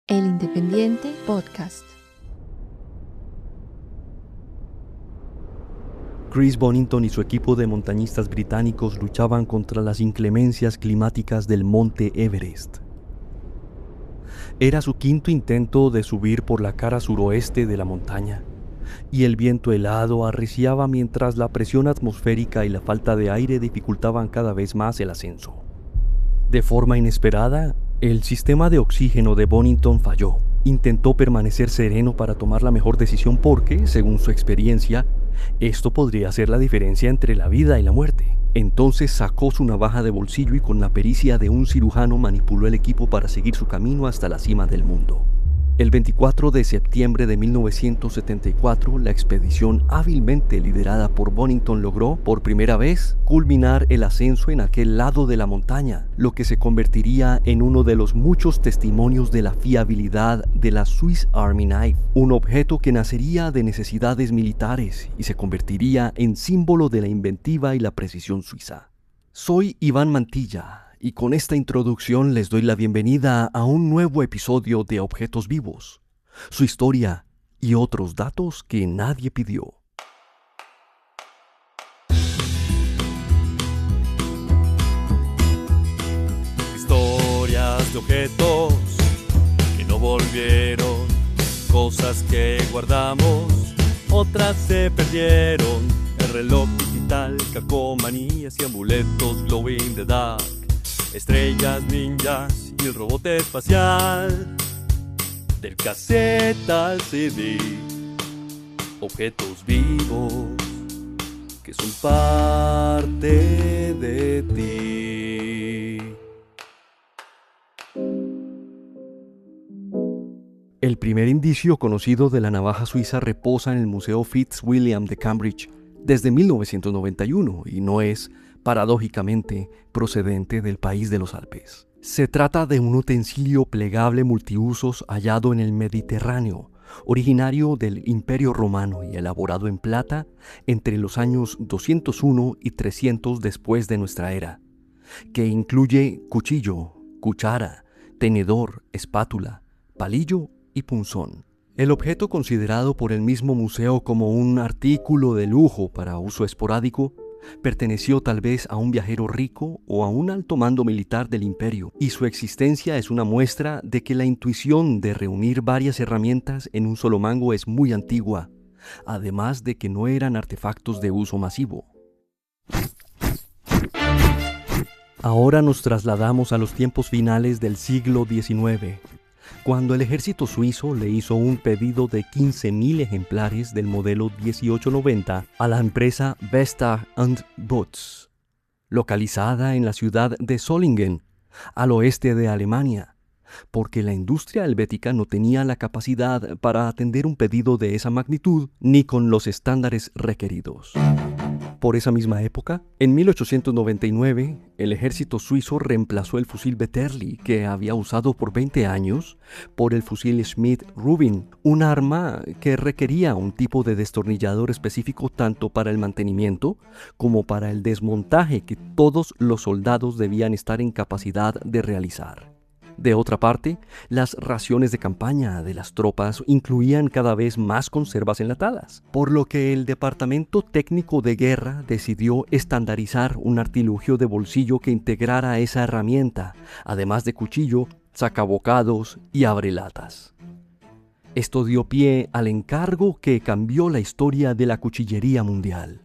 El Independiente Podcast. Chris Bonington y su equipo de montañistas británicos luchaban contra las inclemencias climáticas del monte Everest. Era su quinto intento de subir por la cara suroeste de la montaña, y el viento helado arreciaba mientras la presión atmosférica y la falta de aire dificultaban cada vez más el ascenso. De forma inesperada, el sistema de oxígeno de Bonington falló. Intentó permanecer sereno para tomar la mejor decisión porque, según su experiencia, esto podría ser la diferencia entre la vida y la muerte. Entonces sacó su navaja de bolsillo y con la pericia de un cirujano manipuló el equipo para seguir su camino hasta la cima del mundo. El 24 de septiembre de 1974, la expedición hábilmente liderada por Bonington logró, por primera vez, culminar el ascenso en aquel lado de la montaña, lo que se convertiría en uno de los muchos testimonios de la fiabilidad de la Swiss Army Knife, un objeto que nacería de necesidades militares y se convertiría en símbolo de la inventiva y la precisión suiza. Soy Iván Mantilla. Y con esta introducción les doy la bienvenida a un nuevo episodio de Objetos Vivos, su historia y otros datos que nadie pidió. Historias de objetos que no volvieron, cosas que guardamos, otras se perdieron. El reloj digital, calcomanías y amuletos glow in the dark. Estrellas ninjas y el robot espacial. Del cassette al CD. Objetos vivos que son parte de ti. El primer indicio conocido de la navaja suiza reposa en el Museo Fitzwilliam de Cambridge desde 1991 y no es, paradójicamente, procedente del país de los Alpes. Se trata de un utensilio plegable multiusos hallado en el Mediterráneo, originario del Imperio Romano y elaborado en plata entre los años 201 y 300 después de nuestra era, que incluye cuchillo, cuchara, tenedor, espátula, palillo y punzón. El objeto, considerado por el mismo museo como un artículo de lujo para uso esporádico, perteneció tal vez a un viajero rico o a un alto mando militar del imperio, y su existencia es una muestra de que la intuición de reunir varias herramientas en un solo mango es muy antigua, además de que no eran artefactos de uso masivo. Ahora nos trasladamos a los tiempos finales del siglo XIX, cuando el ejército suizo le hizo un pedido de 15.000 ejemplares del modelo 1890 a la empresa Vesta & Butz, localizada en la ciudad de Solingen, al oeste de Alemania, porque la industria helvética no tenía la capacidad para atender un pedido de esa magnitud ni con los estándares requeridos. Por esa misma época, en 1899, el ejército suizo reemplazó el fusil Vetterli, que había usado por 20 años, por el fusil Schmidt-Rubin, un arma que requería un tipo de destornillador específico tanto para el mantenimiento como para el desmontaje que todos los soldados debían estar en capacidad de realizar. De otra parte, las raciones de campaña de las tropas incluían cada vez más conservas enlatadas, por lo que el Departamento Técnico de Guerra decidió estandarizar un artilugio de bolsillo que integrara esa herramienta, además de cuchillo, sacabocados y abrelatas. Esto dio pie al encargo que cambió la historia de la cuchillería mundial.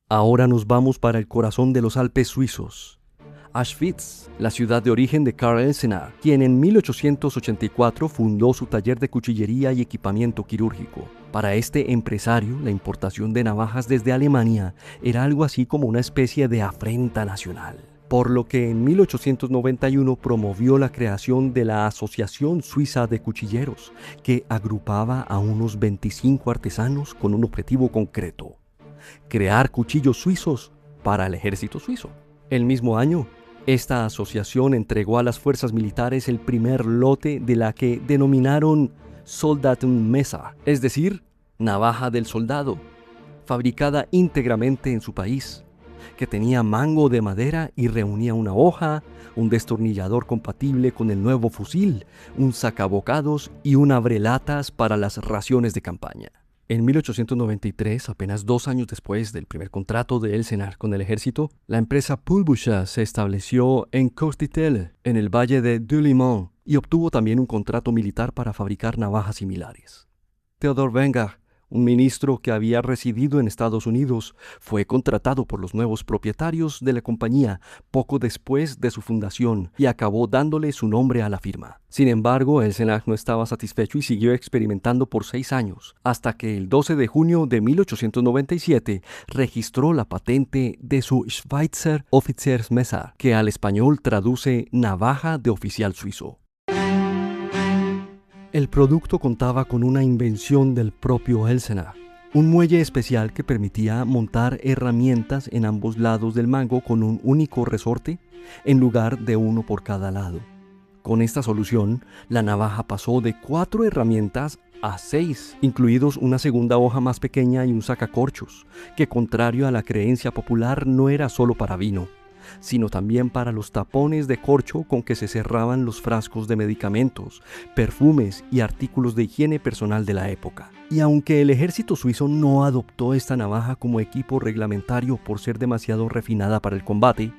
Ahora nos vamos para el corazón de los Alpes suizos, Auschwitz, la ciudad de origen de Karl Elsener, quien en 1884 fundó su taller de cuchillería y equipamiento quirúrgico. Para este empresario, la importación de navajas desde Alemania era algo así como una especie de afrenta nacional, por lo que en 1891 promovió la creación de la Asociación Suiza de Cuchilleros, que agrupaba a unos 25 artesanos con un objetivo concreto: crear cuchillos suizos para el ejército suizo. El mismo año, esta asociación entregó a las fuerzas militares el primer lote de la que denominaron Soldatenmesser, es decir, navaja del soldado, fabricada íntegramente en su país, que tenía mango de madera y reunía una hoja, un destornillador compatible con el nuevo fusil, un sacabocados y un abrelatas para las raciones de campaña. En 1893, apenas 2 años después del primer contrato de Elsenach con el ejército, la empresa Pulbuscha se estableció en Courtitel, en el valle de Delémont, y obtuvo también un contrato militar para fabricar navajas similares. Theodor Wenger, un ministro que había residido en Estados Unidos, fue contratado por los nuevos propietarios de la compañía poco después de su fundación y acabó dándole su nombre a la firma. Sin embargo, Elsenach no estaba satisfecho y siguió experimentando por 6 años, hasta que el 12 de junio de 1897 registró la patente de su Schweizer Offiziersmesser, que al español traduce navaja de oficial suizo. El producto contaba con una invención del propio Elsenach, un muelle especial que permitía montar herramientas en ambos lados del mango con un único resorte, en lugar de uno por cada lado. Con esta solución, la navaja pasó de 4 herramientas a 6, incluidos una segunda hoja más pequeña y un sacacorchos, que contrario a la creencia popular no era solo para vino, sino también para los tapones de corcho con que se cerraban los frascos de medicamentos, perfumes y artículos de higiene personal de la época. Y aunque el ejército suizo no adoptó esta navaja como equipo reglamentario por ser demasiado refinada para el combate,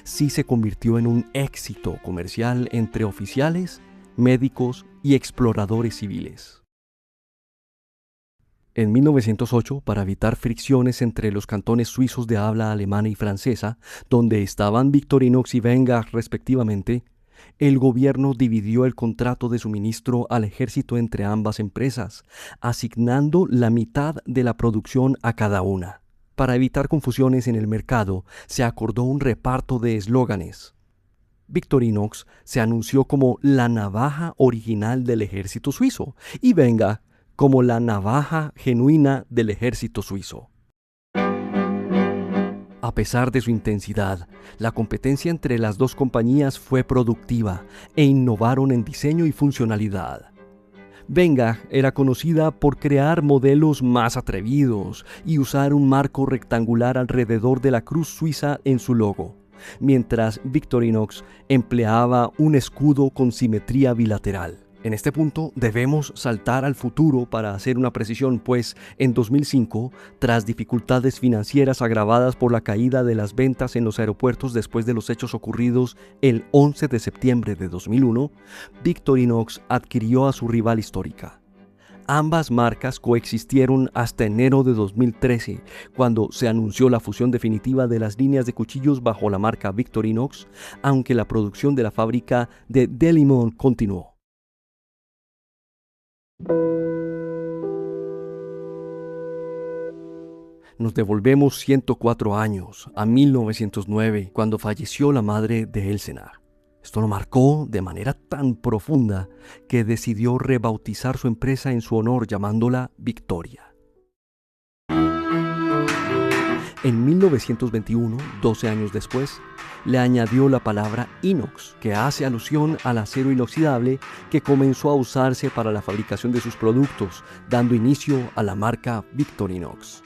sí se convirtió en un éxito comercial entre oficiales, médicos y exploradores civiles. En 1908, para evitar fricciones entre los cantones suizos de habla alemana y francesa, donde estaban Victorinox y Wenger respectivamente, el gobierno dividió el contrato de suministro al ejército entre ambas empresas, asignando la mitad de la producción a cada una. Para evitar confusiones en el mercado, se acordó un reparto de eslóganes. Victorinox se anunció como la navaja original del ejército suizo y Wenger como la navaja genuina del ejército suizo. A pesar de su intensidad, la competencia entre las dos compañías fue productiva e innovaron en diseño y funcionalidad. Wenger era conocida por crear modelos más atrevidos y usar un marco rectangular alrededor de la cruz suiza en su logo, mientras Victorinox empleaba un escudo con simetría bilateral. En este punto debemos saltar al futuro para hacer una precisión, pues en 2005, tras dificultades financieras agravadas por la caída de las ventas en los aeropuertos después de los hechos ocurridos el 11 de septiembre de 2001, Victorinox adquirió a su rival histórica. Ambas marcas coexistieron hasta enero de 2013, cuando se anunció la fusión definitiva de las líneas de cuchillos bajo la marca Victorinox, aunque la producción de la fábrica de Delémont continuó. Nos devolvemos 104 años, a 1909, cuando falleció la madre de Elsenach. Esto lo marcó de manera tan profunda que decidió rebautizar su empresa en su honor llamándola Victoria. En 1921, 12 años después, le añadió la palabra inox, que hace alusión al acero inoxidable que comenzó a usarse para la fabricación de sus productos, dando inicio a la marca Victorinox.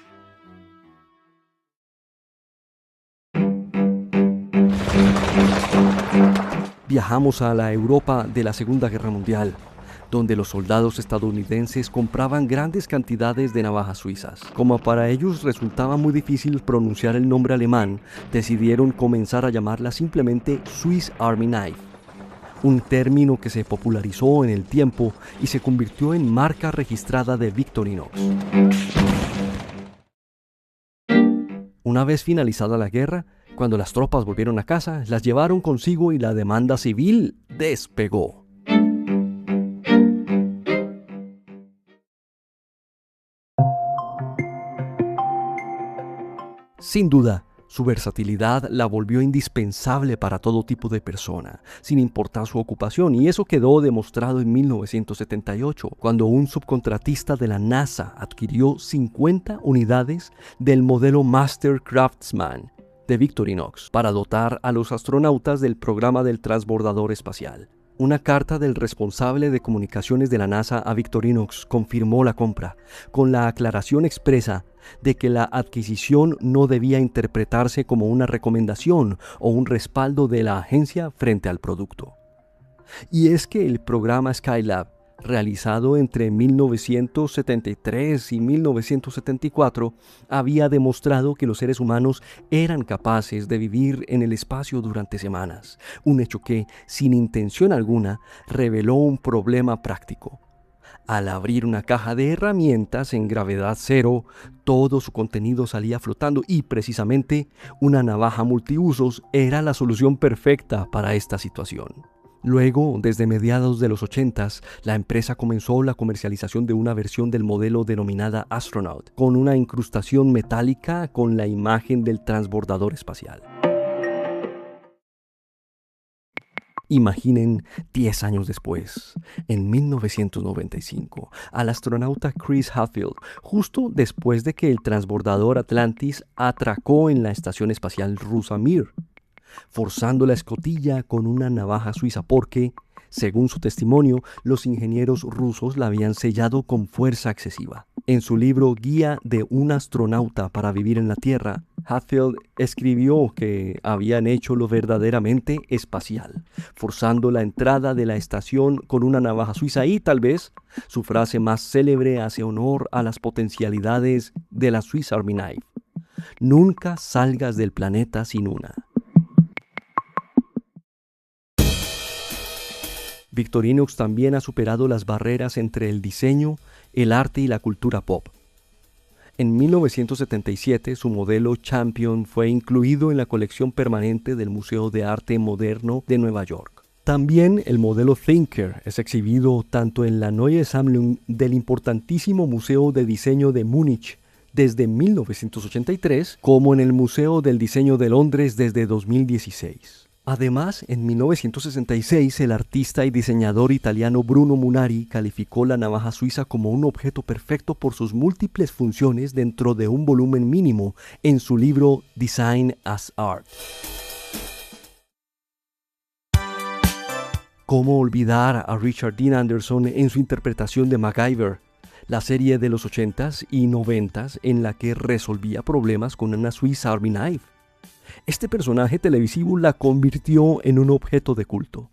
Viajamos a la Europa de la Segunda Guerra Mundial, donde los soldados estadounidenses compraban grandes cantidades de navajas suizas. Como para ellos resultaba muy difícil pronunciar el nombre alemán, decidieron comenzar a llamarla simplemente Swiss Army Knife, un término que se popularizó en el tiempo y se convirtió en marca registrada de Victorinox. Una vez finalizada la guerra, cuando las tropas volvieron a casa, las llevaron consigo y la demanda civil despegó. Sin duda, su versatilidad la volvió indispensable para todo tipo de persona, sin importar su ocupación, y eso quedó demostrado en 1978, cuando un subcontratista de la NASA adquirió 50 unidades del modelo Master Craftsman de Victorinox para dotar a los astronautas del programa del transbordador espacial. Una carta del responsable de comunicaciones de la NASA a Victorinox confirmó la compra, con la aclaración expresa de que la adquisición no debía interpretarse como una recomendación o un respaldo de la agencia frente al producto. Y es que el programa Skylab, realizado entre 1973 y 1974, había demostrado que los seres humanos eran capaces de vivir en el espacio durante semanas, un hecho que, sin intención alguna, reveló un problema práctico. Al abrir una caja de herramientas en gravedad cero, todo su contenido salía flotando y precisamente una navaja multiusos era la solución perfecta para esta situación. Luego, desde mediados de los 80s, la empresa comenzó la comercialización de una versión del modelo denominada Astronaut, con una incrustación metálica con la imagen del transbordador espacial. Imaginen 10 años después, en 1995, al astronauta Chris Hadfield, justo después de que el transbordador Atlantis atracó en la estación espacial rusa Mir, forzando la escotilla con una navaja suiza porque, según su testimonio, los ingenieros rusos la habían sellado con fuerza excesiva. En su libro Guía de un astronauta para vivir en la Tierra, Hadfield escribió que habían hecho lo verdaderamente espacial, forzando la entrada de la estación con una navaja suiza y tal vez su frase más célebre hace honor a las potencialidades de la Swiss Army Knife: nunca salgas del planeta sin una. Victorinox también ha superado las barreras entre el diseño, el arte y la cultura pop. En 1977, su modelo Champion fue incluido en la colección permanente del Museo de Arte Moderno de Nueva York. También el modelo Thinker es exhibido tanto en la Neue Sammlung del importantísimo Museo de Diseño de Múnich desde 1983, como en el Museo del Diseño de Londres desde 2016. Además, en 1966, el artista y diseñador italiano Bruno Munari calificó la navaja suiza como un objeto perfecto por sus múltiples funciones dentro de un volumen mínimo en su libro Design as Art. ¿Cómo olvidar a Richard Dean Anderson en su interpretación de MacGyver, la serie de los 80s y 90s en la que resolvía problemas con una Swiss Army Knife? Este personaje televisivo la convirtió en un objeto de culto.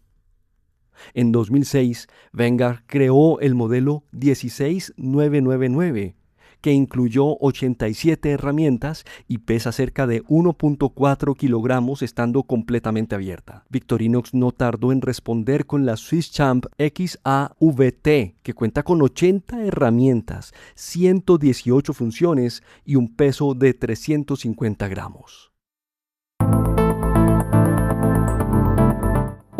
En 2006, Vanguard creó el modelo 16999, que incluyó 87 herramientas y pesa cerca de 1.4 kilogramos estando completamente abierta. Victorinox no tardó en responder con la Swiss Champ XAVT, que cuenta con 80 herramientas, 118 funciones y un peso de 350 gramos.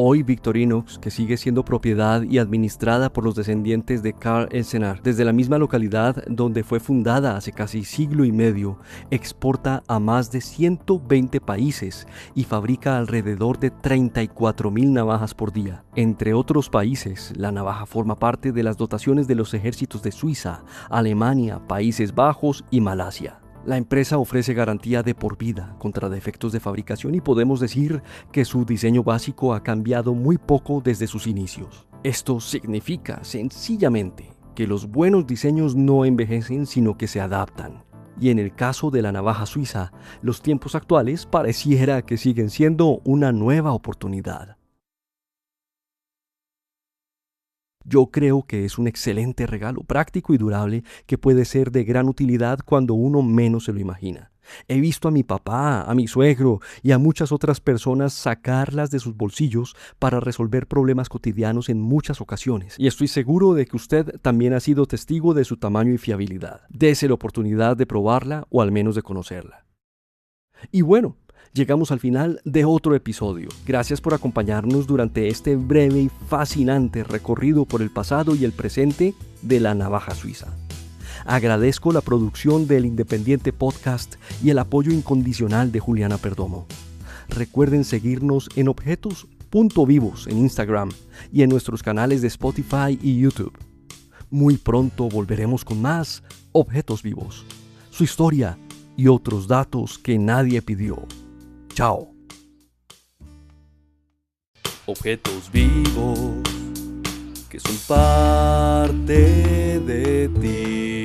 Hoy Victorinox, que sigue siendo propiedad y administrada por los descendientes de Carl Elsenar, desde la misma localidad donde fue fundada hace casi siglo y medio, exporta a más de 120 países y fabrica alrededor de 34.000 navajas por día. Entre otros países, la navaja forma parte de las dotaciones de los ejércitos de Suiza, Alemania, Países Bajos y Malasia. La empresa ofrece garantía de por vida contra defectos de fabricación y podemos decir que su diseño básico ha cambiado muy poco desde sus inicios. Esto significa sencillamente que los buenos diseños no envejecen sino que se adaptan. Y en el caso de la navaja suiza, los tiempos actuales pareciera que siguen siendo una nueva oportunidad. Yo creo que es un excelente regalo, práctico y durable, que puede ser de gran utilidad cuando uno menos se lo imagina. He visto a mi papá, a mi suegro y a muchas otras personas sacarlas de sus bolsillos para resolver problemas cotidianos en muchas ocasiones. Y estoy seguro de que usted también ha sido testigo de su tamaño y fiabilidad. Dese la oportunidad de probarla o al menos de conocerla. Y bueno, llegamos al final de otro episodio. Gracias por acompañarnos durante este breve y fascinante recorrido por el pasado y el presente de la navaja suiza. Agradezco la producción del Independiente Podcast y el apoyo incondicional de Juliana Perdomo. Recuerden seguirnos en objetos.vivos en Instagram y en nuestros canales de Spotify y YouTube. Muy pronto volveremos con más Objetos Vivos, su historia y otros datos que nadie pidió. Chao. objetos vivos que son parte de ti.